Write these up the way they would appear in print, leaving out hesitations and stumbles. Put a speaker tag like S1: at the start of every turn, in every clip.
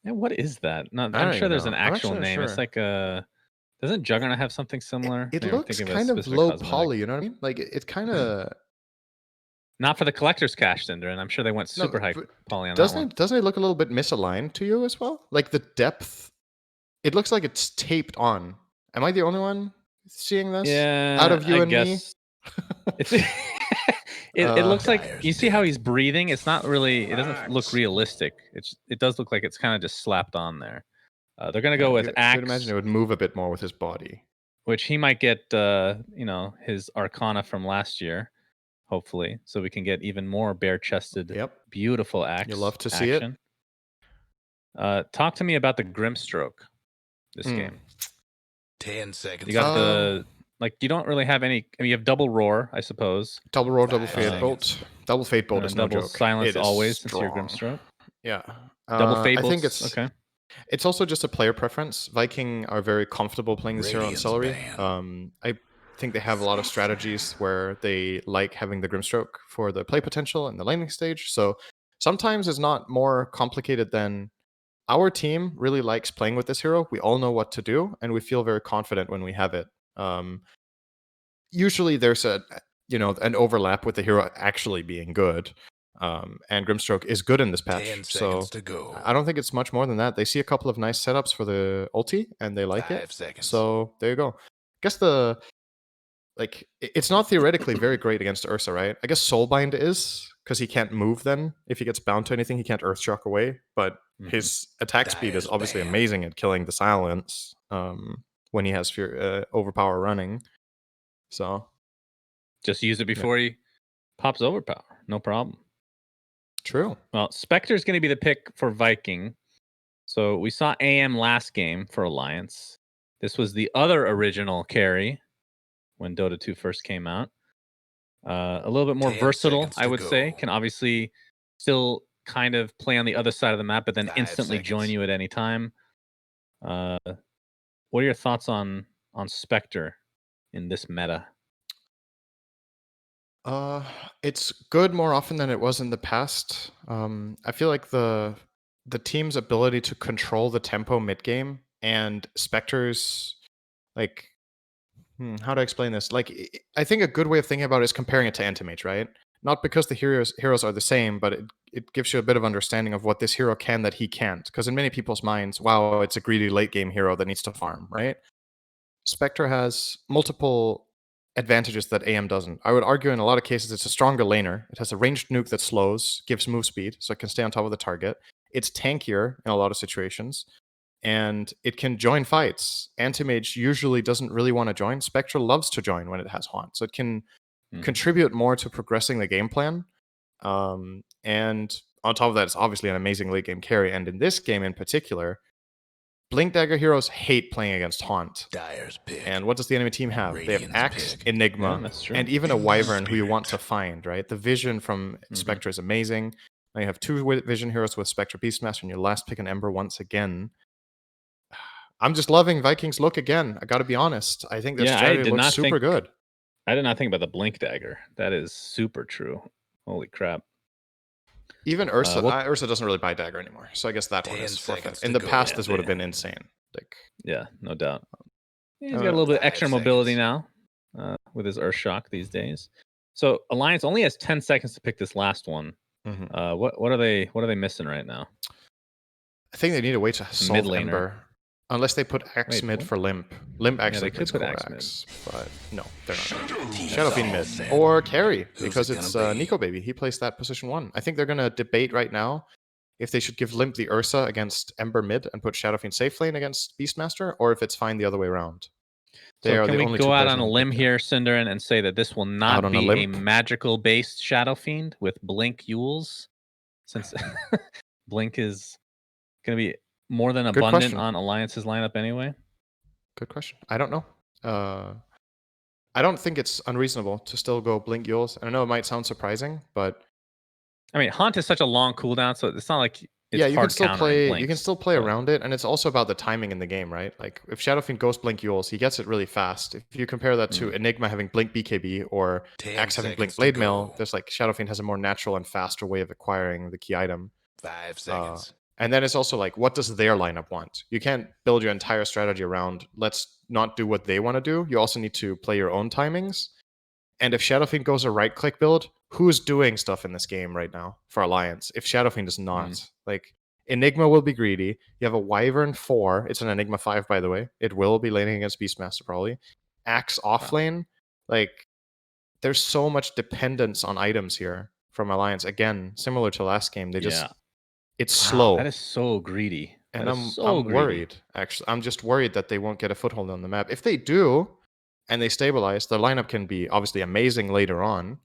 S1: Yeah, what is that? No,
S2: I
S1: I'm
S2: don't
S1: sure
S2: even
S1: there's
S2: know.
S1: an
S2: I'm
S1: actual
S2: actually not
S1: name. It's
S2: sure.
S1: like a doesn't Juggernaut have something
S2: It,
S1: similar?
S2: it
S1: Maybe I'm
S2: looks
S1: thinking of a
S2: kind of
S1: specific
S2: low
S1: cosmetic.
S2: poly, you know what I mean? Like it's kind of
S1: Not for the collector's cash, syndereN. I'm sure they went
S2: no,
S1: super high
S2: but
S1: poly on that one.
S2: doesn't it look a little bit misaligned to you as well? Like the depth, it looks like it's taped on. Am I the only one seeing this out
S1: Yeah,
S2: of
S1: I
S2: you and me?
S1: guess it's it
S2: uh,
S1: looks like you see how he's breathing? It's not really it doesn't look realistic. It does look like it's kind of just slapped on there. They're gonna
S2: yeah,
S1: go with
S2: you'd imagine
S1: Axe,
S2: it would move a bit more with his body.
S1: which he might get his Arcana from last year, hopefully, so we can get even more bare-chested,
S2: Yep,
S1: beautiful
S2: you
S1: Axe
S2: love to see it.
S1: action. Talk to me about the Grimstroke this
S2: Hmm.
S1: game.
S3: 10
S1: You
S3: seconds to
S1: got
S3: go.
S1: the like you don't really have any. I mean, you have double roar, I suppose,
S2: Double roll, double
S3: 5
S2: fate
S3: seconds.
S2: bolt. Double fate
S1: and
S2: bolt
S1: then
S2: is no
S1: double
S2: joke.
S1: silence
S2: It is
S1: always since you're
S2: strong.
S1: Grimstroke.
S2: Yeah.
S1: Double fate
S2: I think
S1: bolts. Okay.
S2: it's also just a player preference. Viking are very comfortable playing this hero on
S3: Radiance
S2: Celery.
S3: ban.
S2: I think they have a lot of strategies where they like having the Grimstroke for the play potential and the laning stage. So sometimes it's not more complicated than our team really likes playing with this hero. We all know what to do, and we feel very confident when we have it. Um, Usually there's an overlap with the hero actually being good. And Grimstroke is good in this
S3: 10
S2: patch,
S3: seconds
S2: so
S3: to go.
S2: I don't think it's much more than that. They see a couple of nice setups for the ulti, and they like it.
S3: 5 seconds.
S2: So there you go. Guess it's not theoretically very great against Ursa, right? I guess Soulbind is because he can't move. Then if he gets bound to anything, he can't Earthshock away. But
S1: Mhm.
S2: his attack speed is
S3: Dyer's
S2: obviously
S3: ban.
S2: amazing at killing the silence when he has overpower running. So
S1: Just use it
S2: yeah,
S1: before he pops overpower. No problem.
S2: true.
S1: Well, Spectre is going to be the pick for Viking. So we saw AM last game for Alliance. This was the other original carry when Dota 2 first came out. A little bit more
S3: 10
S1: versatile,
S3: seconds
S1: I
S3: to
S1: would say.
S3: go.
S1: Can obviously still kind of play on the other side of the map, but then
S3: 5
S1: instantly join
S3: seconds.
S1: you at any time. Uh, what are your thoughts on Spectre in this meta?
S2: Uh, it's good more often than it was in the past. I feel like the team's ability to control the tempo mid game and Spectre's like how to explain this? Like I think a good way of thinking about it is comparing it to Antimage, right? Not because the heroes are the same, but it gives you a bit of understanding of what this hero can that he can't. Because in many people's minds, wow, it's a greedy late game hero that needs to farm, right? Spectre has multiple advantages that AM doesn't. I would argue in a lot of cases it's a stronger laner. It has a ranged nuke that slows, gives move speed, so it can stay on top of the target. It's tankier in a lot of situations, and it can join fights. Anti-Mage usually doesn't really want to join. Spectre loves to join when it has Haunt, so it can
S1: Mhm.
S2: contribute more to progressing the game plan. And on top of that, it's obviously an amazing late game carry. And in this game in particular, Blink Dagger heroes hate playing against Haunt.
S3: Dyer's pick.
S2: And what does the enemy team have? They have
S3: Radiant's
S2: Axe,
S3: pick.
S1: Yeah,
S2: Enigma,
S1: that's true.
S2: and even a Wyvern who you want to
S3: Spirit.
S2: find, right? The vision from
S1: Mhm.
S2: Spectre is amazing. Now you have two vision heroes with Spectre Beastmaster, and your last pick an Ember once again. I'm just loving Vikings look again. I gotta be honest. I think their
S1: Yeah, I
S2: strategy
S1: did
S2: looks
S1: not
S2: super
S1: think
S2: good.
S1: I did not think about the blink dagger. That is super true. Holy crap.
S2: Even Ursa,
S1: Well,
S2: Ursa doesn't really buy dagger anymore, so I guess that one
S3: 10
S2: is forfeit.
S3: seconds
S2: In
S3: to
S2: the
S3: go.
S2: past,
S1: yeah,
S2: this would have been insane. Like,
S1: yeah, no doubt. He's got a
S2: uh,
S1: little bit
S3: 5
S1: extra mobility
S3: seconds.
S1: now with his Earth Shock these days. So Alliance only has 10 seconds to pick this last one.
S2: mhm.
S1: What are they missing right now?
S2: I think they need a way to
S1: A mid
S2: solve
S1: laner.
S2: Ember. Unless they put Axe
S1: Wait,
S2: mid
S1: what?
S2: for Limp. Limp
S1: Yeah, they
S2: actually
S1: could
S2: plays
S1: put
S2: core
S1: Axe mid.
S2: Axe, but no, they're not going to.
S3: Team's
S2: Shadow
S3: all
S2: Fiend mid.
S3: set.
S2: Or carry,
S3: Who's
S2: because
S3: it
S2: it's
S3: gonna be?
S2: Nico Baby. He plays that position 1. I think they're going to debate right now if they should give Limp the Ursa against Ember mid and put Shadow Fiend safe lane against Beastmaster, or if it's fine the other way around. They
S1: So
S2: are
S1: can
S2: the
S1: we
S2: only
S1: go
S2: two
S1: out
S2: players
S1: on a
S2: on the pick
S1: limb
S2: there.
S1: here, syndereN, and say that this will
S2: Out
S1: not
S2: on a
S1: be a
S2: limp?
S1: magical based Shadow Fiend with Blink Yules? Since Blink is going to be more than
S2: Good
S1: abundant
S2: question.
S1: on Alliance's lineup anyway.
S2: Good question. I don't know. I don't think it's unreasonable to still go Blink Yules. I know it might sound surprising, but
S1: I mean, Haunt is such a long cooldown, so it's not like it's
S2: yeah,
S1: hard countering
S2: you can
S1: Blinks.
S2: still play
S1: But
S2: around it, and it's also about the timing in the game, right? Like if Shadowfiend Ghost Blink Yules, he gets it really fast. If you compare that to
S1: mm,
S2: Enigma having Blink BKB or
S3: 10
S2: Axe having Blink
S3: seconds to
S2: Blade Mail,
S3: go.
S2: there's like Shadowfiend has a more natural and faster way of acquiring the key item.
S3: 5 seconds.
S2: And then it's also like, what does their lineup want? You can't build your entire strategy around, let's not do what they want to do. You also need to play your own timings. And if Shadow Fiend goes a right-click build, who's doing stuff in this game right now for Alliance? If Shadow Fiend is not. Like, Enigma will be greedy. You have a Wyvern 4. It's an Enigma 5, by the way. It will be laning against Beastmaster, probably. Axe offlane. Like, there's so much dependence on items here from Alliance. Again, similar to last game. They just... It's slow.
S1: That is so greedy.
S2: And
S1: that is so
S2: I'm worried, actually. I'm just worried that they won't get a foothold on the map. If they do, and they stabilize, the lineup can be obviously amazing later on.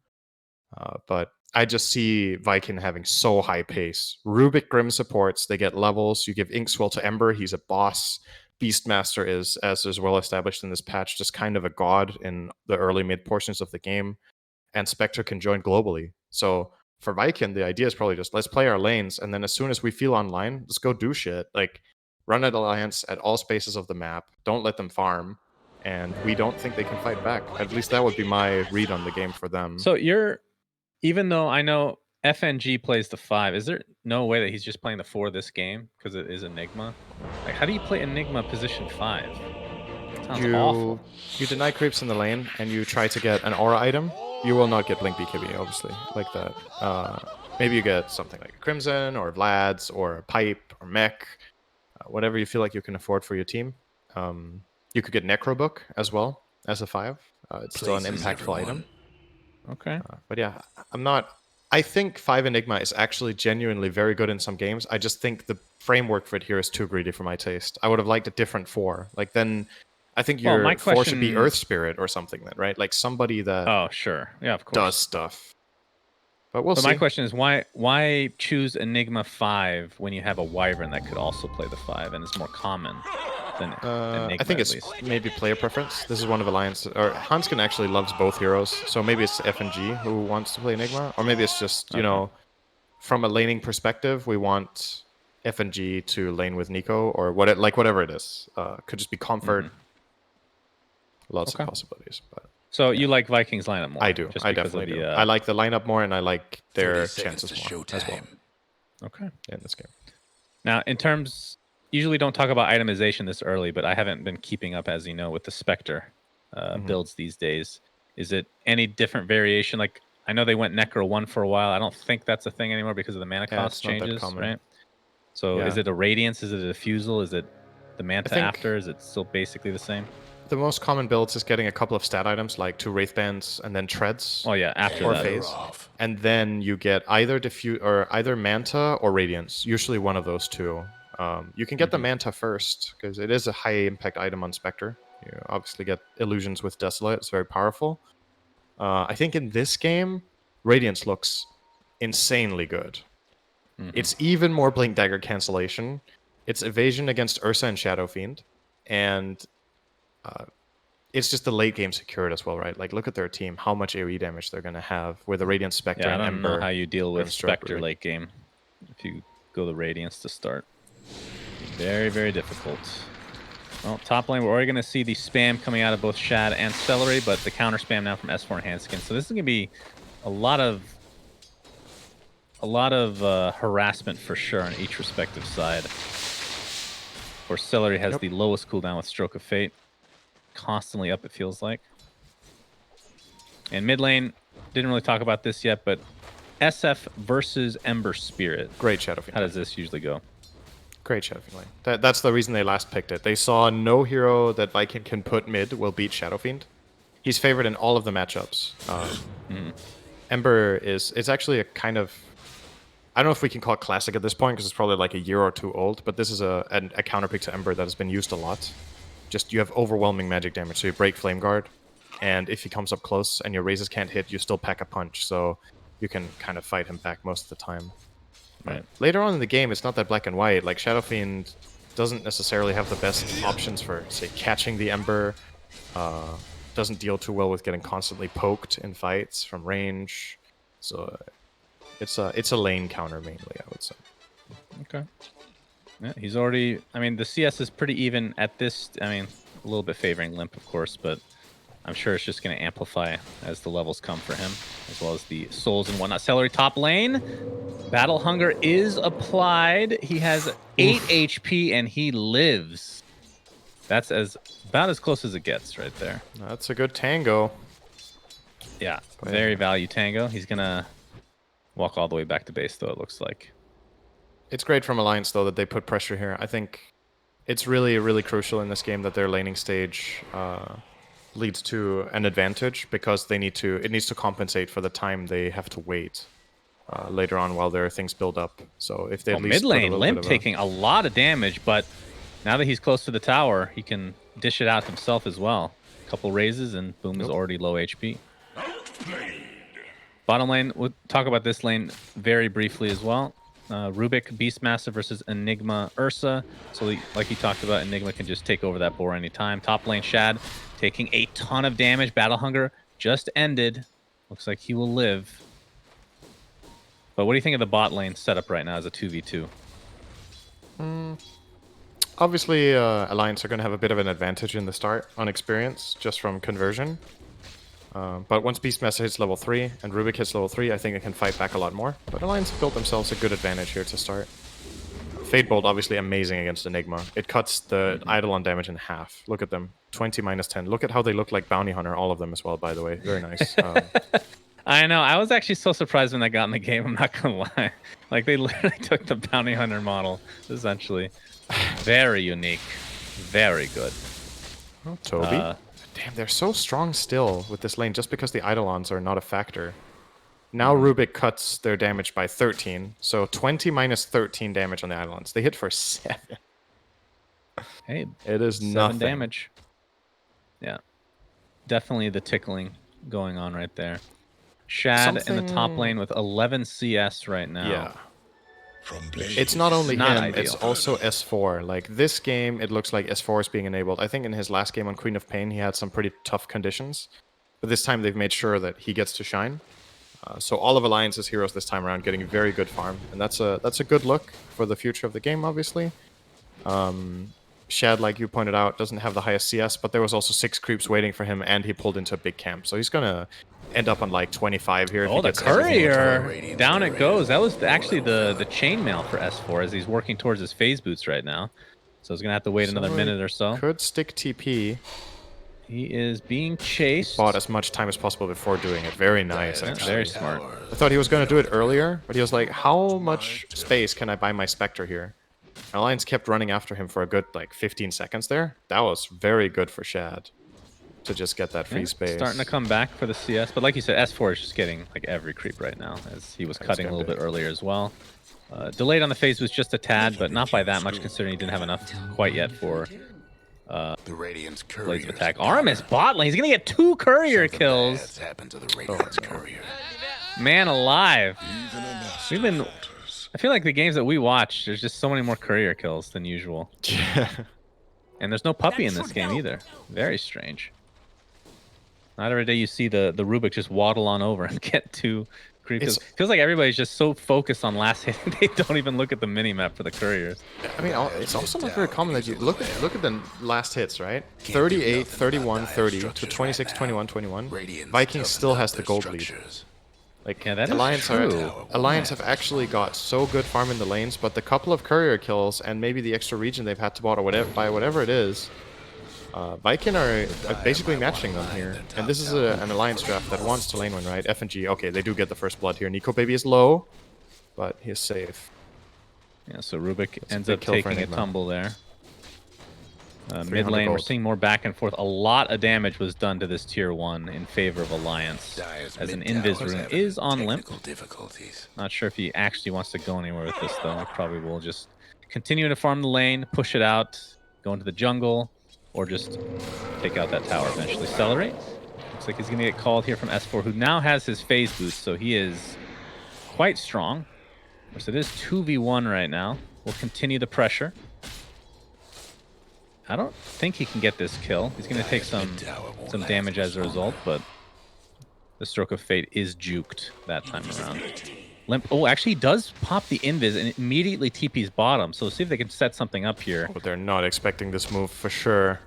S2: But I just see Viking having so high pace. Rubik Grim supports, they get levels. You give Inkswell to Ember, he's a boss. Beastmaster is, as is well established in this patch, just kind of a god in the early mid portions of the game. And Spectre can join globally. So for Viking, the idea is probably just let's play our lanes, and then as soon as we feel online, let's go do shit. Like run at Alliance at all spaces of the map. Don't let them farm. And we don't think they can fight back. At least that would be my read on the game for them.
S1: So even though I know FNG plays the 5, is there no way that he's just playing the 4 this game because it is Enigma? Like, how do you play Enigma position 5? Sounds awful.
S2: You deny creeps in the lane and you try to get an aura item. You will not get Blink BKB, obviously, like that. Maybe you get something like a Crimson or Vlad's or a Pipe or Mech, whatever you feel like you can afford for your team. You could get Necrobook as well as a 5. It's still an impactful item.
S1: Okay.
S2: But yeah, I think 5 Enigma is actually genuinely very good in some games. I just think the framework for it here is too greedy for my taste. I would have liked a different 4. Like then, I think your 4 should be Earth Spirit or something then, right? Like somebody that
S1: of course,
S2: does stuff. But we'll see.
S1: My question is why choose Enigma 5 when you have a Wyvern that could also play the 5 and is more common than Enigma?
S2: I think it's maybe player preference. This is one of Alliance, or Hanskin actually loves both heroes, so maybe it's FNG who wants to play Enigma, or maybe it's just you know, from a laning perspective, we want FNG to lane with Nico or whatever it is. Could just be comfort. Lots of possibilities, but.
S1: So you like Viking's lineup more?
S2: I do. I definitely do. I like the lineup more, and I like their chances more as well.
S1: Okay.
S2: In this game.
S1: Now, in terms, usually don't talk about itemization this early, but I haven't been keeping up, as you know, with the Spectre builds these days. Is it any different variation? Like I know they went Necro 1 for a while. I don't think that's a thing anymore because of the mana cost changes, right? So is it a Radiance? Is it a Diffusal? Is it the Manta after? Is it still basically the same?
S2: The most common builds is getting a couple of stat items like 2 Wraith Bands and then Treads.
S1: Oh yeah, after that.
S2: Phase. And then you get either either Manta or Radiance. Usually one of those two. You can get the Manta first because it is a high impact item on Spectre. You obviously get illusions with Desolate. It's very powerful. I think in this game, Radiance looks insanely good. It's even more Blink Dagger cancellation. It's evasion against Ursa and Shadow Fiend, and it's just the late game secured as well, right? Like, look at their team, how much AoE damage they're going to have with the Radiant Spectre and Ember.
S1: I don't know how you deal with Spectre late game if you go the Radiance to start. Very, very difficult. Well, top lane, we're already going to see the spam coming out of both Shad and Celery, but the counter spam now from S4 and Hanskin. So this is going to be a lot of harassment for sure on each respective side. Of course, Celery has the lowest cooldown with Stroke of Fate. Constantly up, it feels like. And mid lane, didn't really talk about this yet, but SF versus Ember Spirit.
S2: Great Shadow Fiend.
S1: How does this usually go?
S2: Great Shadow Fiend lane. That's the reason they last picked it. They saw no hero that Viking can put mid will beat Shadow Fiend. He's favored in all of the matchups. Ember it's actually a kind of, I don't know if we can call it classic at this point because it's probably like a year or two old, but this is a counter pick to Ember that has been used a lot. Just you have overwhelming magic damage, so you break Flame Guard, and if he comes up close and your razors can't hit, you still pack a punch, so you can kind of fight him back most of the time. Right. Later on in the game, it's not that black and white. Like Shadow Fiend doesn't necessarily have the best options for, say, catching the Ember. Doesn't deal too well with getting constantly poked in fights from range. So it's a lane counter mainly, I would say.
S1: Okay. Yeah, he's already... I mean, the CS is pretty even at this... I mean, a little bit favoring Limp, of course, but I'm sure it's just going to amplify as the levels come for him, as well as the souls and whatnot. Celery top lane. Battle Hunger is applied. He has 8 HP and he lives. That's about as close as it gets right there.
S2: That's a good tango.
S1: Yeah, very value tango. He's going to walk all the way back to base, though, it looks like.
S2: It's great from Alliance, though, that they put pressure here. I think it's really, really crucial in this game that their laning stage leads to an advantage, because it needs to compensate for the time they have to wait later on while their things build up. So if they at least
S1: mid lane, Limp taking a lot of damage, but now that he's close to the tower, he can dish it out himself as well. A couple raises and boom is already low HP. Bottom lane, we'll talk about this lane very briefly as well. Rubik, Beastmaster versus Enigma, Ursa. So like you talked about, Enigma can just take over that boar anytime. Top lane, Shad taking a ton of damage. Battle Hunger just ended. Looks like he will live. But what do you think of the bot lane setup right now as a 2v2?
S2: Obviously, Alliance are going to have a bit of an advantage in the start on experience, just from conversion. But once Beastmaster hits level 3 and Rubik hits level 3, I think they can fight back a lot more. But Alliance have built themselves a good advantage here to start. Fade Bolt, obviously amazing against Enigma. It cuts the Eidolon damage in half. Look at them. 20 minus 10. Look at how they look like Bounty Hunter, all of them as well, by the way. Very nice.
S1: I know. I was actually so surprised when they got in the game, I'm not going to lie. Like, they literally took the Bounty Hunter model, essentially. Very unique. Very good.
S2: Oh, Toby. Damn, they're so strong still with this lane just because the Eidolons are not a factor. Now Rubik cuts their damage by 13, so 20 minus 13 damage on the Eidolons. They hit for 7.
S1: Hey,
S2: it is
S1: 7
S2: nothing.
S1: damage. Yeah. Definitely the tickling going on right there. Shad in the top lane with 11 CS right now.
S2: Yeah. It's not only him, it's also S4. Like, this game, it looks like S4 is being enabled. I think in his last game on Queen of Pain, he had some pretty tough conditions. But this time, they've made sure that he gets to shine. So all of Alliance's heroes this time around getting very good farm. And that's a good look for the future of the game, obviously. Shad, like you pointed out, doesn't have the highest CS, but there was also 6 creeps waiting for him, and he pulled into a big camp. So he's going to end up on like 25 here.
S1: Oh, the courier! Down it goes. That was actually the chainmail for S4 as he's working towards his phase boots right now. So he's going to have to wait another minute or so.
S2: Could stick TP.
S1: He is being chased.
S2: Bought as much time as possible before doing it. Very nice, actually.
S1: Very smart.
S2: I thought he was going to do it earlier, but he was like, how much space can I buy my Spectre here? Alliance kept running after him for a good, like, 15 seconds there. That was very good for Shad to just get that free space.
S1: Starting to come back for the CS, but like you said, S4 is just getting like every creep right now, as he was cutting a little bit earlier as well. Delayed on the phase was just a tad, but not by that much, considering he didn't have enough quite yet for
S3: the Radiant's
S1: Blades of Attack. Aramis bot lane, he's gonna get 2 courier kills.
S3: Happened to the Radiant's courier.
S1: Man alive. I feel like the games that we watch, there's just so many more courier kills than usual. And there's no puppy in this game either. Very strange. Not every day you see the Rubik just waddle on over and get 2 creeps. Feels like everybody's just so focused on last hit, they don't even look at the minimap for the couriers.
S2: I mean, it's also not very common that you look at the last hits, right? 38, 31, 30 to 26, 21, 21. Viking still has the gold lead. Like,
S1: yeah, that
S2: Alliance have actually got so good farm in the lanes, but the couple of courier kills and maybe the extra region they've had to buy whatever it is, Viking are basically matching them here. And this is an Alliance draft that wants to lane win, right? FNG, okay, they do get the first blood here. Nico Baby is low, but he's safe.
S1: Yeah, so Rubik ends up taking a tumble there. Mid lane, we're seeing more back and forth. A lot of damage was done to this tier 1 in favor of Alliance, as an invis rune is on Limp. Not sure if he actually wants to go anywhere with this, though. He probably will just continue to farm the lane, push it out, go into the jungle, or just take out that tower eventually. Celery. Looks like he's going to get called here from S4, who now has his phase boost, so he is quite strong. So it is 2v1 right now. We'll continue the pressure. I don't think he can get this kill. He's going to take some damage as a result, but the Stroke of Fate is juked that time around. Limp. Oh, actually, he does pop the invis and immediately TP's bottom. So see if they can set something up here.
S2: But they're not expecting this move for sure.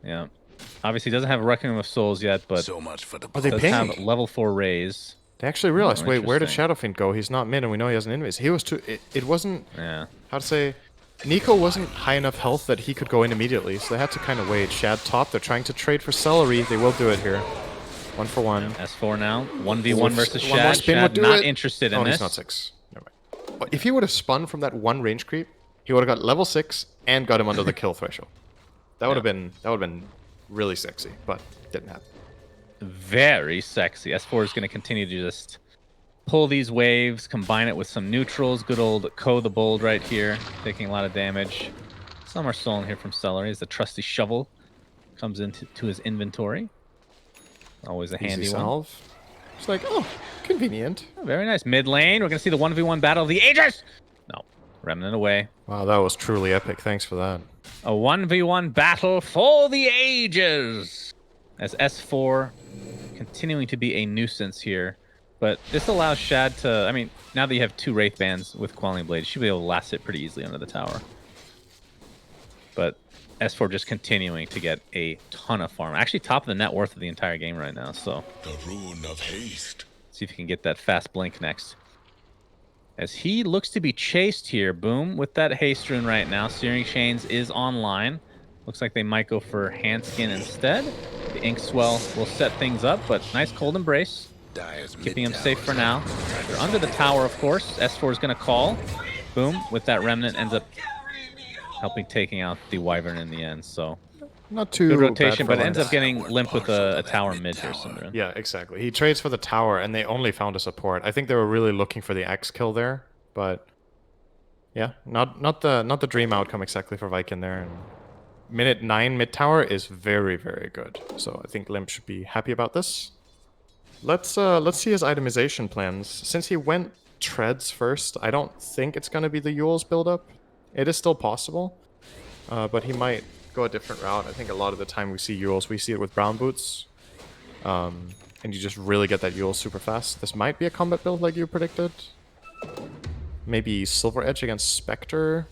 S1: Yeah. Obviously doesn't have Reckoning of Souls yet, but
S3: So much for the
S2: Are they
S1: does
S2: pinging?
S1: have level 4 raise.
S2: They actually realized,
S1: Oh,
S2: wait, where did
S1: interesting.
S2: Shadowfiend go? He's not mid, and we know he has an invis. He was too... It wasn't...
S1: Yeah.
S2: How to say... Nico wasn't high enough health that he could go in immediately, so they had to kind of wait. Shad top, they're trying to trade for celery. They will do it here. 1 for 1.
S1: S4 now. 1v1 versus
S2: One more
S1: Shad.
S2: spin would
S1: Shad
S2: do
S1: not
S2: it.
S1: interested in
S2: Oh,
S1: this.
S2: he's not 6. Never mind. But if he would have spun from that 1 range creep, he would have got level 6 and got him under the kill threshold. That would have been really sexy, but didn't happen.
S1: Very sexy. S4 is going to continue to just pull these waves, combine it with some neutrals. Good old Ko the Bold right here, taking a lot of damage. Some are stolen here from Celery as the trusty shovel comes into his inventory. Always a handy
S2: Easy
S1: one.
S2: solve. It's like, oh, convenient.
S1: Oh, very nice. Mid lane, we're going to see the 1v1 battle of the ages. No, Remnant away.
S2: Wow, that was truly epic. Thanks for that.
S1: A 1v1 battle for the ages. As S4 continuing to be a nuisance here. But this allows Shad to, I mean, now that you have 2 Wraith Bands with Quelling Blade, you should be able to last it pretty easily under the tower. But S4 just continuing to get a ton of farm. Actually, top of the net worth of the entire game right now. So,
S3: The rune of haste.
S1: see if you can get that fast blink next. As he looks to be chased here, boom, with that haste rune right now. Searing Chains is online. Looks like they might go for Handskin instead. The Ink Swell will set things up, but nice Cold Embrace. Keeping him safe for now. They're under the tower, of course. S4 is going to call. Boom, with that Remnant, ends up helping taking out the Wyvern in the end. So
S2: Not too
S1: good rotation,
S2: bad for
S1: but ends
S2: Alliance.
S1: up getting limp with a tower mid here, syndereN.
S2: Yeah, exactly. He trades for the tower, and they only found a support. I think they were really looking for the Axe kill there, but yeah, not the dream outcome exactly for Vikingg there. And minute 9 mid tower is very, very good. So I think Limp should be happy about this. Let's see his itemization plans. Since he went treads first, I don't think it's gonna be the Yule's buildup. It is still possible, but he might go a different route. I think a lot of the time we see Yules, we see it with brown boots, and you just really get that Yule super fast. This might be a combat build like you predicted. Maybe Silver Edge against Spectre.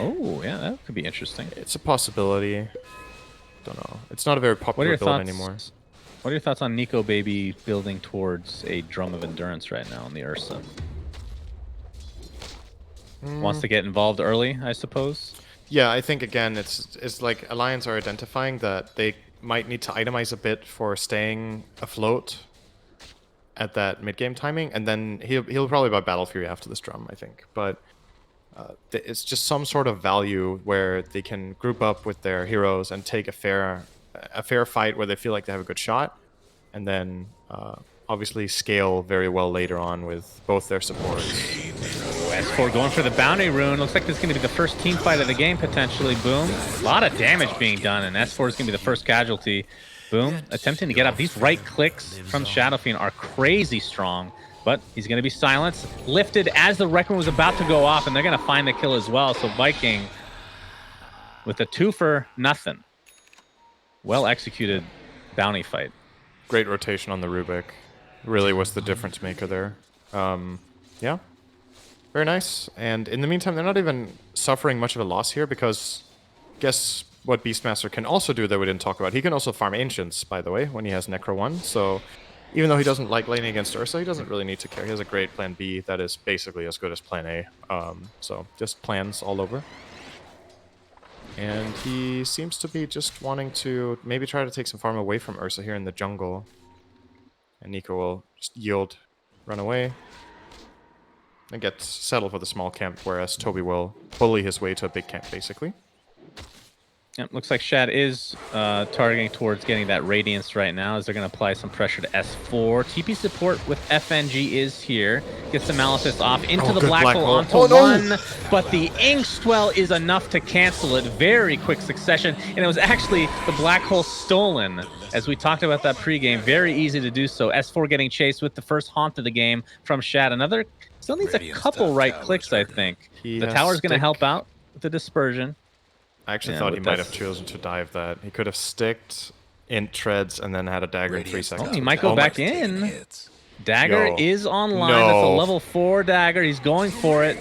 S1: Oh, yeah, that could be interesting.
S2: It's a possibility. Don't know. It's not a very
S1: What are
S2: popular
S1: your
S2: build
S1: thoughts?
S2: anymore.
S1: What are your thoughts on Nico Baby building towards a Drum of Endurance right now on the Ursa? Wants to get involved early, I suppose.
S2: Yeah, I think again, it's like Alliance are identifying that they might need to itemize a bit for staying afloat at that mid game timing, and then he'll probably buy Battle Fury after this drum, I think. But it's just some sort of value where they can group up with their heroes and take a fair fight where they feel like they have a good shot, and then obviously scale very well later on with both their supports.
S1: S4 going for the bounty rune. Looks like this is going to be the first team fight of the game, potentially. Boom. A lot of damage being done, and S4 is going to be the first casualty. Boom. Attempting to get up. These right clicks from Shadowfiend are crazy strong, but he's going to be silenced. Lifted as the Requiem was about to go off, and they're going to find the kill as well. So Vikingg with a 2 for nothing. Well executed bounty fight.
S2: Great rotation on the Rubik. Really was the difference maker there. Yeah. Very nice. And in the meantime, they're not even suffering much of a loss here because guess what Beastmaster can also do that we didn't talk about? He can also farm Ancients, by the way, when he has Necro 1. So even though he doesn't like laning against Ursa, he doesn't really need to care. He has a great plan B that is basically as good as plan A. So just plans all over. And he seems to be just wanting to maybe try to take some farm away from Ursa here in the jungle. And Nico will just yield, run away, and get settled for the small camp, whereas Toby will bully his way to a big camp, basically.
S1: Yep, looks like Shad is targeting towards getting that Radiance right now as they're going to apply some pressure to S4. TP support with FNG is here. Gets the Malice off into the black hole onto one, but the Ink Swell is enough to cancel it. Very quick succession, and it was actually the black hole stolen. As we talked about that pregame, very easy to do so. S4 getting chased with the first haunt of the game from Shad. Another, still needs a couple right clicks, I think. The tower's going to help out with the dispersion.
S2: I actually thought he might have chosen to dive that. He could have sticked in treads and then had a dagger in 3 seconds.
S1: Oh, he might go back in. Dagger is online. That's a level 4 dagger. He's going for it.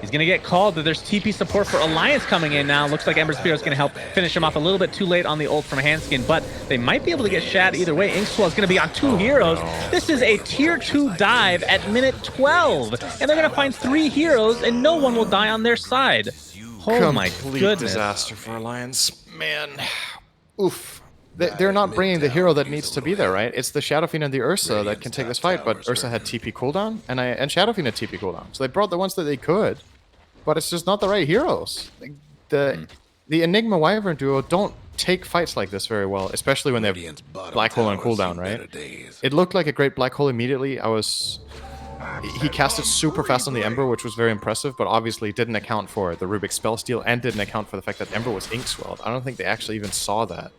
S1: He's going to get called, but there's TP support for Alliance coming in now. Looks like Ember Spear is going to help finish him off a little bit too late on the ult from Hanskin, but they might be able to get Shad either way. Inkswell is going to be on 2 heroes.
S2: No.
S1: This is a tier 2 dive at minute 12, and they're going to find 3 heroes, and no one will die on their side. Oh my
S2: Complete
S1: goodness.
S2: disaster for Alliance. Man. Oof. They're not bringing the hero that needs to be there, right? It's the Shadow Fiend and the Ursa that can take this fight, but Ursa had TP cooldown, and Shadow Fiend had TP cooldown. So they brought the ones that they could, but it's just not the right heroes. Like, the Enigma Wyvern duo don't take fights like this very well, especially when they have Black Hole on cooldown, right? It looked like a great Black Hole immediately. He casted super fast on the Ember, which was very impressive, but obviously didn't account for the Rubik spell steal and didn't account for the fact that Ember was Inkswelled. I don't think they actually even saw that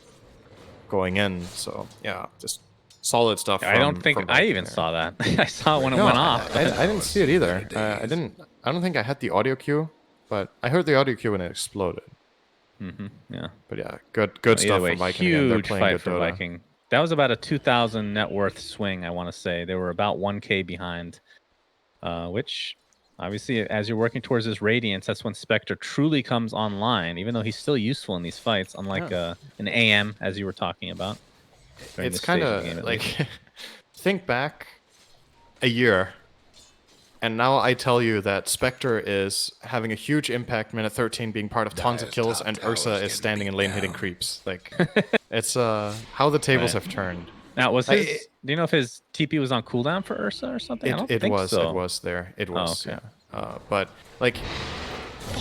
S2: going in. So yeah, just solid stuff.
S1: I don't think I even saw that. I saw it when it went off.
S2: I didn't see it either. I don't think I had the audio cue, but I heard the audio cue when it exploded.
S1: Yeah.
S2: But yeah, good stuff
S1: way,
S2: from Viking. Again. They're
S1: huge
S2: playing
S1: fight
S2: good
S1: for
S2: Dota.
S1: Viking. That was about a 2,000 net worth swing, I want to say. They were about 1K behind, which obviously, as you're working towards this Radiance, that's when Spectre truly comes online, even though he's still useful in these fights, unlike an AM, as you were talking about.
S2: It's kind of like, think back a year, and now I tell you that Spectre is having a huge impact, minute 13 being part of tons of kills, and Ursa is standing in lane hitting creeps. Like, it's how the tables have turned.
S1: Now, was his... do you know if his TP was on cooldown for Ursa or something? I don't think so.
S2: It was there. It was,
S1: okay.
S2: yeah. But, like,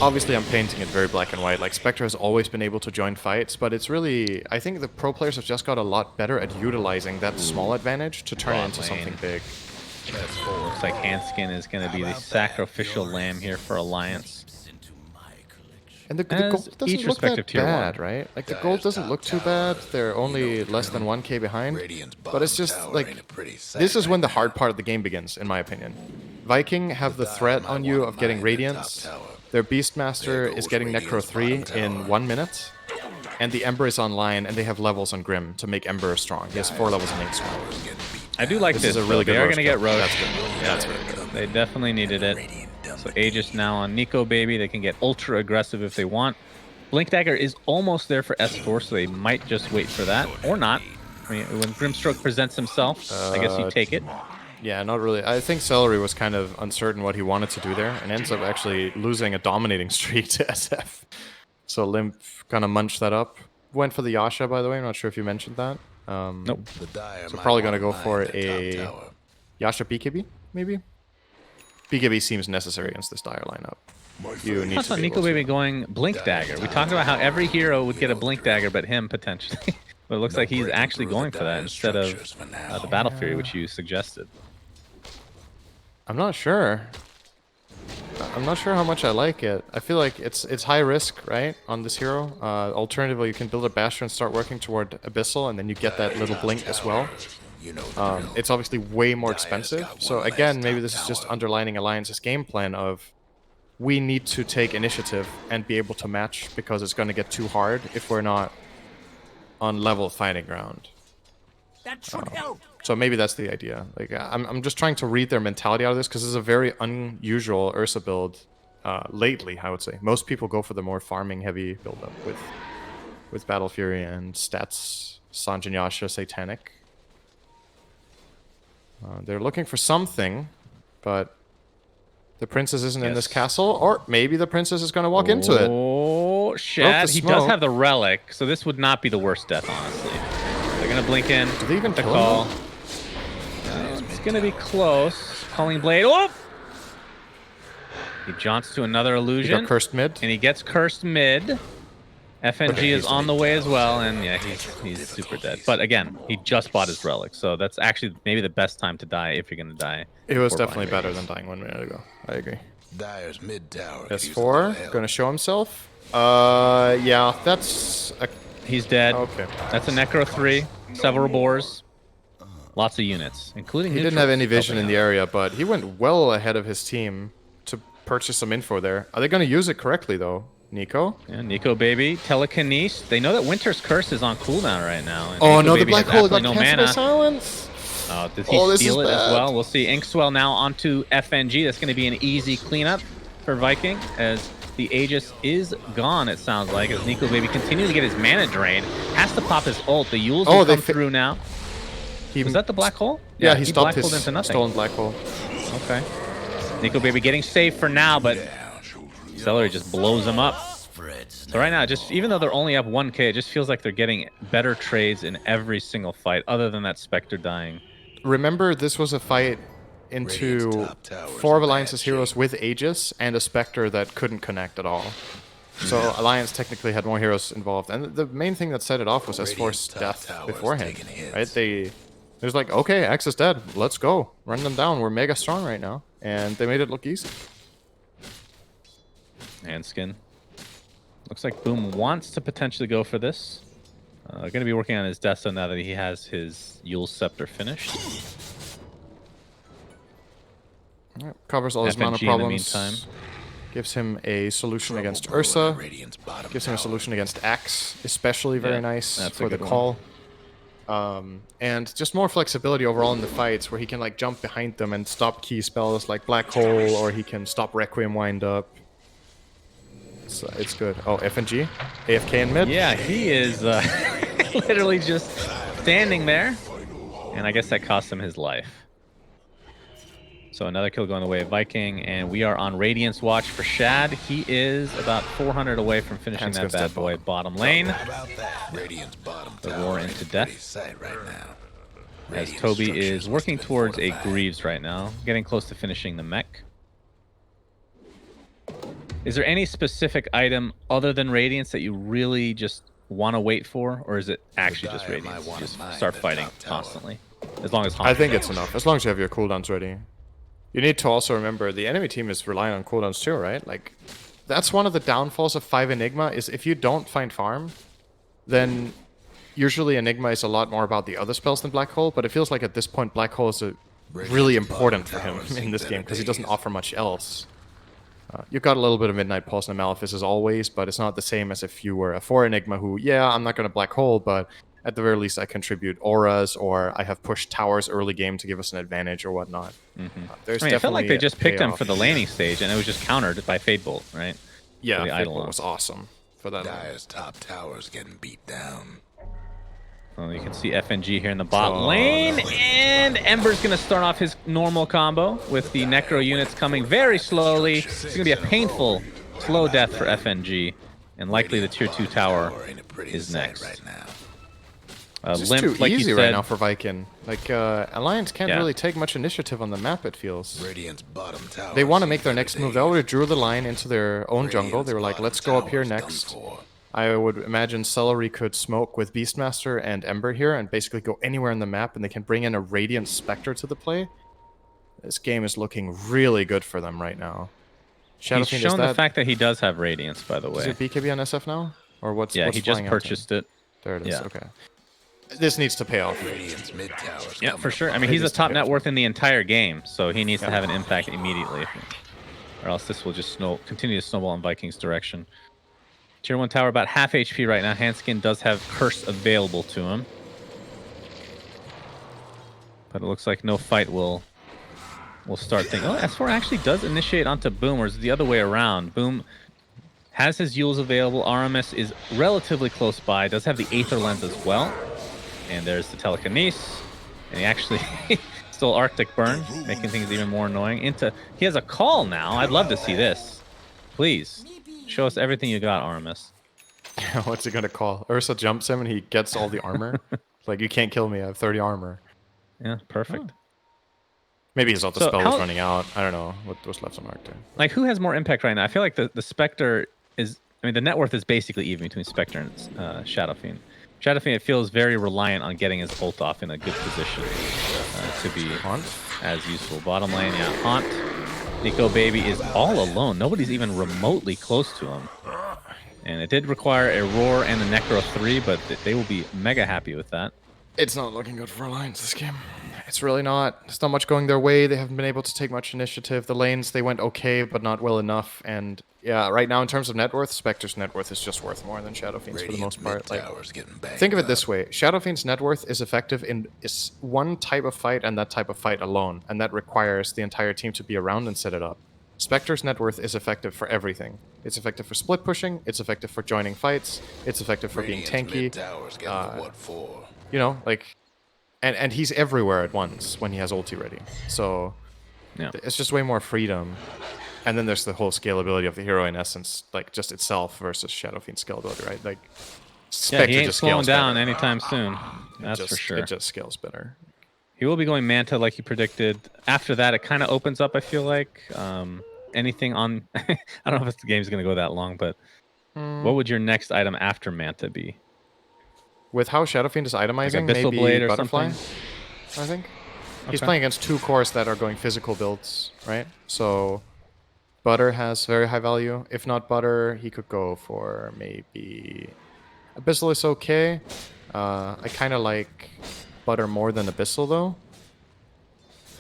S2: obviously I'm painting it very black and white. Like, Spectre has always been able to join fights, but it's really... I think the pro players have just got a lot better at utilizing that small advantage to turn it into something big.
S1: Looks like Hanskin is going to be the sacrificial lamb here for Alliance.
S2: And the gold doesn't look that bad,
S1: 1.
S2: right? Like, the gold doesn't look too bad. They're only less than 1k behind. But it's just, like, this is when the hard part of the game begins, in my opinion. Viking have the threat on you of getting Radiance. Their Beastmaster is getting Necro 3 in 1 minute. And the Ember is online, and they have levels on Grim to make Ember strong. He has 4 levels in Inkswell.
S1: I do like this.
S2: Is a really good
S1: they are going to get roast.
S2: That's good. Yeah, that's really good.
S1: They definitely needed it. So Aegis now on Nico Baby. They can get ultra aggressive if they want. Blink Dagger is almost there for S4, so they might just wait for that. Or not. I mean, when Grimstroke presents himself, I guess you take it.
S2: Yeah, not really. I think Celery was kind of uncertain what he wanted to do there, and ends up actually losing a dominating streak to SF. So Limp kind of munched that up. Went for the Yasha, by the way. I'm not sure if you mentioned that.
S1: Nope.
S2: So probably going to go for a Yasha BKB, maybe? BKB seems necessary against this Dire lineup. You need to
S1: Nico Baby going Blink Dagger. We talked about how every hero would get a Blink Dagger, but him potentially. But it looks like he's actually going for that instead of the Battle Fury, which you suggested.
S2: I'm not sure. I'm not sure how much I like it. I feel like it's high risk, right, on this hero. Alternatively, you can build a Bastion and start working toward Abyssal, and then you get that little blink as well. It's obviously way more expensive. So again, maybe this is just underlining Alliance's game plan of we need to take initiative and be able to match because it's going to get too hard if we're not on level fighting ground.
S4: That should help.
S2: So maybe that's the idea. Like, I'm just trying to read their mentality out of this because this is a very unusual Ursa build lately, I would say. Most people go for the more farming heavy build-up with Battle Fury and stats, Sanjin Yasha, Satanic. They're looking for something, but the princess isn't in this castle, or maybe the princess is going to walk into it.
S1: Oh, Shad. He does have the relic, so this would not be the worst death, honestly. They're going to blink in.
S2: Do they even
S1: the
S2: kill
S1: call?
S2: him?
S1: It's going to be close. Calling Blade. Oh! He jaunts to another illusion.
S2: He got cursed mid.
S1: And he gets cursed mid. FNG is on the way as well, and yeah, he's super dead. But again, he just bought his relic, so that's actually maybe the best time to die if you're going to die.
S2: It was definitely better than dying 1 minute ago. I agree.
S3: Dyer's mid tower.
S2: S4, going to show himself. Yeah, that's...
S1: He's dead.
S2: Okay.
S1: That's a Necro 3, several boars, lots of units, including
S2: He didn't have any vision in the area, but he went well ahead of his team to purchase some info there. Are they going to use it correctly, though? Nico?
S1: Yeah, Nico Baby, Telekinesis. They know that Winter's Curse is on cooldown right now. And
S2: oh
S1: Nico
S2: no,
S1: Baby
S2: the black
S1: has
S2: hole got
S1: no
S2: canceled by
S1: mana.
S2: silence.
S1: Did he steal it as well? We'll see. Inkswell now onto FNG. That's going to be an easy cleanup for Viking, as the Aegis is gone, it sounds like, as Nico Baby continuing to get his mana drained. Has to pop his ult. The Yules will come through now. Was that the black hole?
S2: Yeah, he stopped
S1: black holed
S2: his
S1: into nothing.
S2: stolen black hole.
S1: Okay. Nico Baby getting safe for now, but Celery just blows him up. So right now, just even though they're only up 1k, it just feels like they're getting better trades in every single fight, other than that Spectre dying.
S2: Remember, this was a fight into 4 of Alliance's heroes with Aegis and a Spectre that couldn't connect at all. So Alliance technically had more heroes involved. And the main thing that set it off was S4's death beforehand. Right? It was like, okay, X is dead. Let's go. Run them down. We're mega strong right now. And they made it look easy.
S1: Handskin. Looks like Boom wants to potentially go for this. Going to be working on his Death Zone now that he has his Yule Scepter finished.
S2: Right, covers all his mana problems. In the meantime. Gives him a solution against Ursa. Gives him a solution against Axe, especially very nice for the call. And just more flexibility overall in the fights, where he can like jump behind them and stop key spells like Black Hole, or he can stop Requiem wind up. So it's good. Oh, FNG? AFK in mid?
S1: Yeah, he is literally just standing there. And I guess that cost him his life. So another kill going the way of Viking, and we are on Radiance watch for Shad. He is about 400 away from finishing that bad boy bottom lane. The roar into death. As Toby is working towards a Greaves right now, getting close to finishing the mech. Is there any specific item other than Radiance that you really just want to wait for, or is it actually just Radiance? You just start fighting constantly, as long as
S2: I think it's enough, as long as you have your cooldowns ready. You need to also remember the enemy team is relying on cooldowns too, right? Like, that's one of the downfalls of 5 Enigma, is if you don't find farm, then usually Enigma is a lot more about the other spells than Black Hole, but it feels like at this point Black Hole is really important for him in this game, because he doesn't offer much else. You've got a little bit of Midnight Pulse and Malefice as always, but it's not the same as if you were a 4 Enigma who, yeah, I'm not going to Black Hole, but at the very least I contribute auras, or I have pushed towers early game to give us an advantage or whatnot.
S1: I felt like they just picked him for the laning stage, and it was just countered by Fade Bolt, right?
S2: Yeah, Fade Bolt was awesome for that.
S3: Dire's top tower's getting beat down.
S1: Well, you can see FNG here in the bot lane, and Ember's going to start off his normal combo with the Necro units coming very slowly. It's going to be a painful, slow death for FNG, and likely the tier 2 tower is next.
S2: It's just too easy right now for Viking. Like, Alliance can't really take much initiative on the map, it feels. They want to make their next move. They already drew the line into their own jungle. They were like, let's go up here next. I would imagine Celery could smoke with Beastmaster and Ember here and basically go anywhere on the map, and they can bring in a Radiant Spectre to the play. This game is looking really good for them right now.
S1: He's shown the fact that he does have Radiance, by the way.
S2: Is it BKB on SF now? Or what's
S1: he just purchased it.
S2: There it is, okay. This needs to pay off.
S1: Yeah, for sure. I mean, he's the top net worth in the entire game, so he needs to have an impact immediately. Or else this will just continue to snowball in Viking's direction. Tier 1 tower about half HP right now. Handskin does have Curse available to him. But it looks like no fight will start thinking. Oh, S4 actually does initiate onto Boom, or is it the other way around? Boom has his Yules available. Aramis is relatively close by. Does have the Aether Lens as well. And there's the Telekinesis. And he actually stole Arctic Burn, making things even more annoying. He has a call now. I'd love to see this. Please. Show us everything you got, Aramis.
S2: What's he gonna call? Ursa jumps him and he gets all the armor. It's like, you can't kill me, I have 30 armor.
S1: Yeah, perfect.
S2: Maybe his auto spell was running out. I don't know what's left on Arctic.
S1: Like, who has more impact right now? I feel like the Spectre is... I mean, the net worth is basically even between Spectre and Shadow Fiend. Shadow Fiend, it feels very reliant on getting his ult off in a good position to be as useful. Bottom lane, yeah, Haunt. Nico Baby is all alone. Nobody's even remotely close to him. And it did require a Roar and a Necro 3, but they will be mega happy with that.
S2: It's not looking good for Alliance this game. It's really not. There's not much going their way. They haven't been able to take much initiative. The lanes, they went okay, but not well enough. And yeah, right now in terms of net worth, Spectre's net worth is just worth more than Shadow Fiend's for the most part. Like, think of it this way. Shadow Fiend's net worth is effective in one type of fight and that type of fight alone. And that requires the entire team to be around and set it up. Spectre's net worth is effective for everything. It's effective for split pushing, it's effective for joining fights, it's effective for being tanky. You know, like, and he's everywhere at once when he has ulti ready. So
S1: Yeah.
S2: it's just way more freedom. And then there's the whole scalability of the hero in essence, like just itself versus Shadow Fiend scalability, right? Like Spectre
S1: he ain't
S2: just
S1: slowing
S2: scales
S1: down
S2: better.
S1: anytime soon. That's for sure.
S2: It just scales better.
S1: He will be going Manta like he predicted. After that, it kind of opens up, I feel like. Anything on... I don't know if the game's going to go that long, but what would your next item after Manta be?
S2: With how Shadow Fiend is itemizing,
S1: Like Abyssal
S2: maybe
S1: Blade or
S2: Butterfly,
S1: something?
S2: I think. He's
S1: Okay.
S2: playing against 2 cores that are going physical builds, right? So Butter has very high value. If not Butter, he could go for maybe... Abyssal is okay. I kind of like Butter more than Abyssal, though.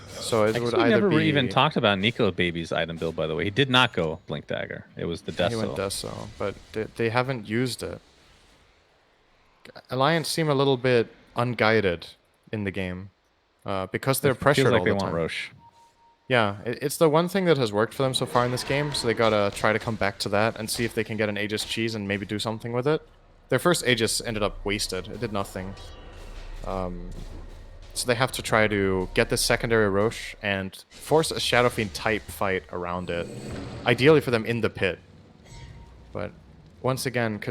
S2: So it would
S1: we
S2: either
S1: never
S2: be...
S1: even talked about Nico Baby's item build, by the way. He did not go Blink Dagger. It was the Deso.
S2: He went Deso, but they haven't used it. Alliance seem a little bit unguided in the game because they're pressured
S1: Feels like
S2: all
S1: they
S2: the
S1: want
S2: time.
S1: Roche.
S2: Yeah, it's the one thing that has worked for them so far in this game, so they gotta try to come back to that and see if they can get an Aegis cheese and maybe do something with it. Their first Aegis ended up wasted. It did nothing. So they have to try to get this secondary Roche and force a Shadow Fiend type fight around it. Ideally for them in the pit. But once again,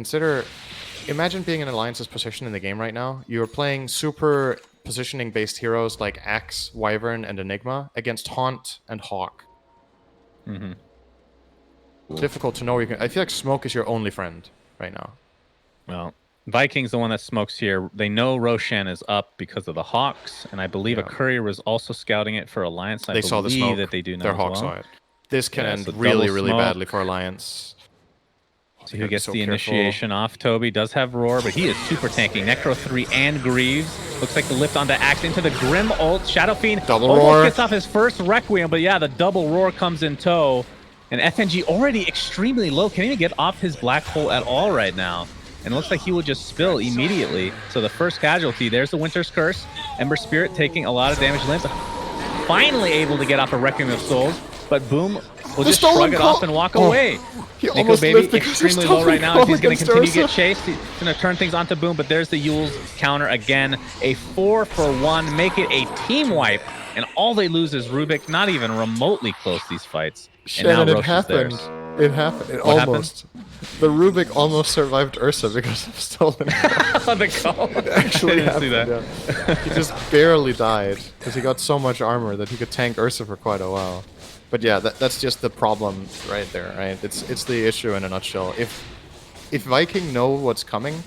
S2: imagine being in Alliance's position in the game right now. You're playing super positioning-based heroes like Axe, Wyvern, and Enigma against Haunt and Hawk. Difficult to know where you can... I feel like Smoke is your only friend right now.
S1: Well, Viking's the one that smokes here. They know Roshan is up because of the Hawks, and I believe a courier was also scouting it for Alliance.
S2: They saw the smoke.
S1: That they do now
S2: Their
S1: as
S2: Hawk
S1: well.
S2: saw it. This can end
S1: so
S2: really,
S1: double
S2: really
S1: smoke.
S2: badly for Alliance.
S1: So who gets the initiation off? Toby does have Roar, but he is super tanky. Necro 3 and Greaves. Looks like the lift onto Axe into the Grim ult. Shadow Fiend
S2: double
S1: almost
S2: roar.
S1: Gets off his first Requiem, but yeah, the double Roar comes in tow. And FNG already extremely low. Can't even get off his black hole at all right now. And it looks like he will just spill immediately. So the first casualty, there's the Winter's Curse. Ember Spirit taking a lot of damage. Limp finally able to get off a Requiem of Souls, but Boom will just shrug it off and walk away. Nico Baby extremely low right now. If he's going to continue to get chased, he's going to turn things onto Boom, but there's the Yule's counter again. A 4-for-1, make it a team wipe, and all they lose is Rubik, not even remotely close these fights.
S2: Shannon, it happened. It happened. It almost. The Rubik almost survived Ursa because of stolen.
S1: The call.
S2: It actually
S1: I didn't see that.
S2: Yeah. He just barely died because he got so much armor that he could tank Ursa for quite a while. But yeah, that's just the problem right there, right? It's the issue in a nutshell. If Viking know what's coming,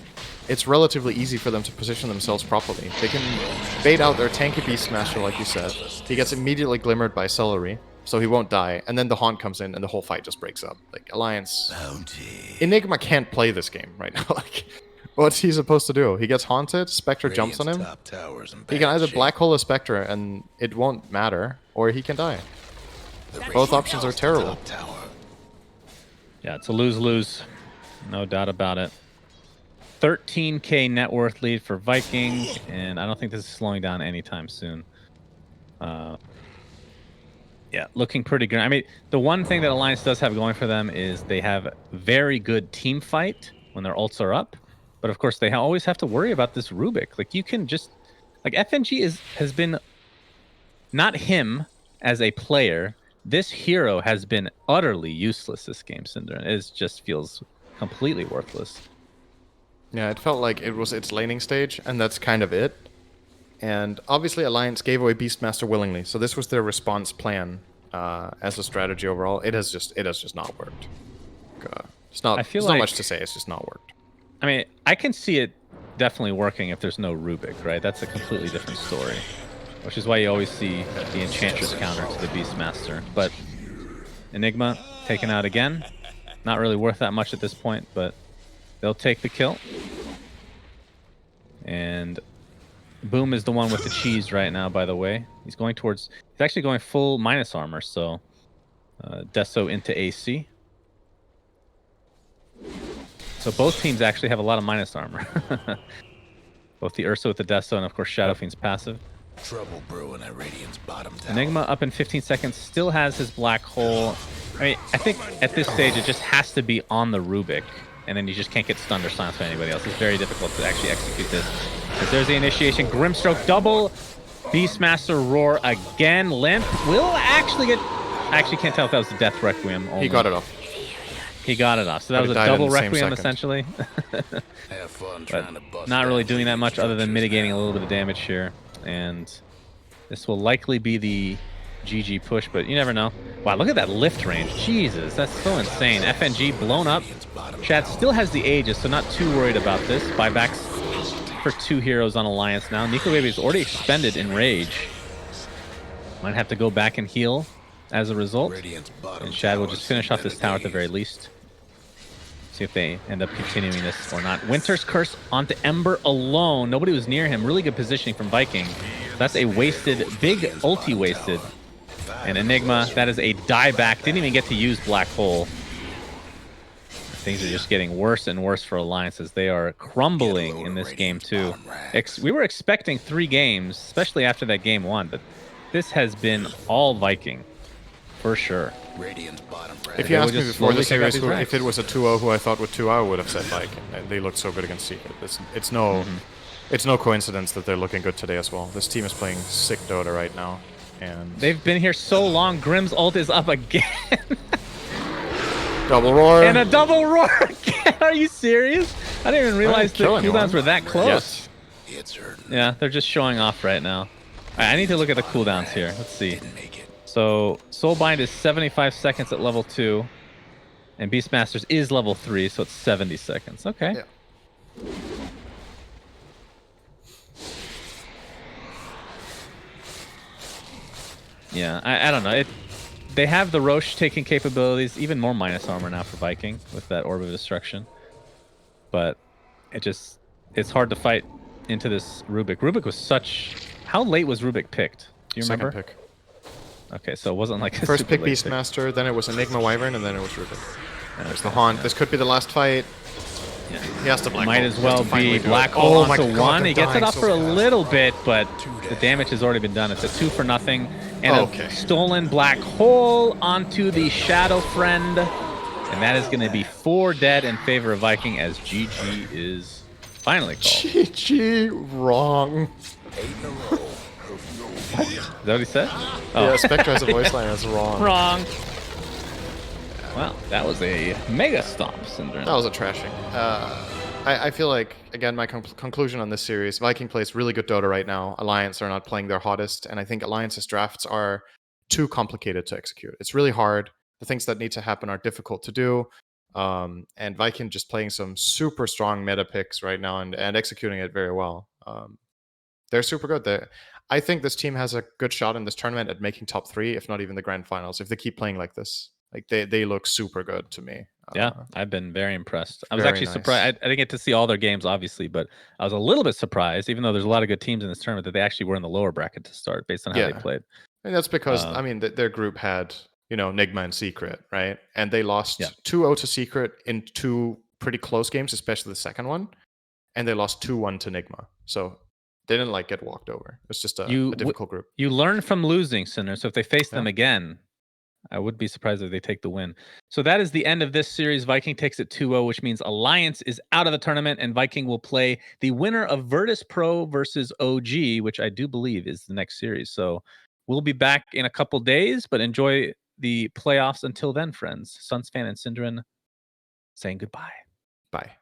S2: it's relatively easy for them to position themselves properly. They can bait out their tanky Beast Smasher, like you said. He gets immediately glimmered by Celery, so he won't die. And then the Haunt comes in, and the whole fight just breaks up. Like, Alliance... Enigma can't play this game right now. Like, what's he supposed to do? He gets haunted, Spectre jumps on him. He can either black hole a Spectre, and it won't matter, or he can die. Both options are terrible.
S1: Yeah, it's a lose-lose. No doubt about it. 13k net worth lead for Viking, and I don't think this is slowing down anytime soon. Yeah, looking pretty good. I mean, the one thing that Alliance does have going for them is they have very good team fight when their ults are up. But of course, they always have to worry about this Rubik. Like, you can just... Like, FNG has been... Not him as a player. This hero has been utterly useless this game, syndereN. It just feels completely worthless.
S2: Yeah, it felt like it was its laning stage, and that's kind of it. And obviously Alliance gave away Beastmaster willingly, so this was their response plan as a strategy overall. It has just not worked. There's not much to say, it's just not worked.
S1: I mean, I can see it definitely working if there's no Rubik, right? That's a completely different story. Which is why you always see the Enchantress counter to the Beastmaster. But Enigma taken out again. Not really worth that much at this point, but they'll take the kill. And Boom is the one with the cheese right now, by the way. He's actually going full minus armor, so Deso into AC. So both teams actually have a lot of minus armor. Both the Ursa with the Deso and, of course, Shadow Fiend's passive.
S3: Trouble brewing at Radiant's bottom tower.
S1: Enigma up in 15 seconds, still has his black hole. I mean, I think at this stage it just has to be on the Rubik, and then you just can't get stunned or silenced by anybody else. It's very difficult to actually execute this. Because there's the initiation, Grimstroke double, Beastmaster roar again. Limp will actually get. I actually can't tell if that was the Death Requiem. Only.
S2: He got it off.
S1: He got it off. So that
S2: But
S1: was
S2: he
S1: a
S2: died in
S1: double
S2: the same
S1: Requiem
S2: second.
S1: essentially.
S3: Have fun trying to bust
S1: Not
S3: down
S1: really doing that
S3: Radiant
S1: much other than
S3: structures
S1: mitigating
S3: now.
S1: a little bit of damage here. And this will likely be the GG push, but you never know. Wow, look at that lift range. Jesus, that's so insane. FNG blown up. Chad still has the Aegis, so not too worried about this. Buybacks for 2 heroes on Alliance now. Nico Baby is already expended in Rage. Might have to go back and heal as a result. And Chad will just finish off this tower at the very least. See if they end up continuing this or not. Winter's Curse onto Ember alone. Nobody was near him. Really good positioning from Viking. That's a wasted, big ulti wasted. And Enigma, that is a dieback. Didn't even get to use Black Hole. Things are just getting worse and worse for Alliance as they are crumbling in this game too. We were expecting 3 games, especially after that game 1, but this has been all Viking for sure.
S2: If you asked me before this series,
S1: slowly
S2: if it was a 2-0 who I thought would 2, I would have said Viking. They looked so good against Secret. It's no coincidence that they're looking good today as well. This team is playing sick Dota right now, and
S1: They've been here so long. Grimm's ult is up again.
S2: double roar
S1: And a double roar again. Are you serious? I didn't even realize the
S2: kill
S1: cooldowns
S2: anyone.
S1: were that close.
S2: Yes.
S3: It's hurting.
S1: Yeah, they're just showing off right now. All right, I need to look at the cooldowns here. Let's see. So Soulbind is 75 seconds at level 2, and Beastmasters is level 3, so it's 70 seconds. Okay.
S2: Yeah.
S1: Yeah, I don't know. They have the Roche taking capabilities, even more minus armor now for Viking with that Orb of Destruction. But it's hard to fight into this Rubik. Rubik was such... How late was Rubik picked? Do you remember?
S2: Second pick.
S1: Okay, so it wasn't like a
S2: First
S1: super
S2: pick
S1: late
S2: Beastmaster, then it was Enigma Wyvern, and then it was Rubik. There's the Haunt. This could be the last fight.
S1: Yeah.
S2: He has to Black
S1: Might
S2: Hole.
S1: as
S2: He has
S1: well
S2: to finally
S1: be
S2: do it.
S1: Black Hole
S2: Oh my
S1: onto
S2: God,
S1: 1.
S2: they're
S1: He gets it
S2: dying
S1: up
S2: so
S1: for a
S2: fast.
S1: little bit, but the damage has already been done. It's a 2 for nothing. And
S2: Okay.
S1: a stolen Black Hole onto the Shadow Friend. And that is going to be 4 dead in favor of Viking as GG is finally called.
S2: GG wrong.
S1: Is that what he said?
S2: Yeah, Spectre has a voice line that's wrong.
S1: Wrong. Well, that was a mega stomp, syndereN.
S2: That was a trashing. I feel like, again, my conclusion on this series, Viking plays really good Dota right now. Alliance are not playing their hottest, and I think Alliance's drafts are too complicated to execute. It's really hard. The things that need to happen are difficult to do. And Viking just playing some super strong meta picks right now and executing it very well. They're super good. I think this team has a good shot in this tournament at making top 3, if not even the grand finals, if they keep playing like this. Like they look super good to me.
S1: Yeah, I've been very impressed. I was
S2: very
S1: actually
S2: nice.
S1: surprised. I didn't get to see all their games, obviously, but I was a little bit surprised, even though there's a lot of good teams in this tournament, that they actually were in the lower bracket to start based on how they
S2: Yeah.
S1: played.
S2: And that's because, I mean, their group had, Nigma and Secret, right? And they lost
S1: Yeah.
S2: 2-0 to Secret in 2 pretty close games, especially the second one. And they lost 2-1 to Nigma. So they didn't get walked over. It's just a difficult group.
S1: You learn from losing, syndereN. So if they face them
S2: Yeah.
S1: again, I would be surprised if they take the win. So that is the end of this series. Viking takes it 2-0, which means Alliance is out of the tournament, and Viking will play the winner of Virtus Pro versus OG, which I do believe is the next series. So we'll be back in a couple days, but enjoy the playoffs until then, friends. SUNSfan and syndereN saying goodbye.
S2: Bye.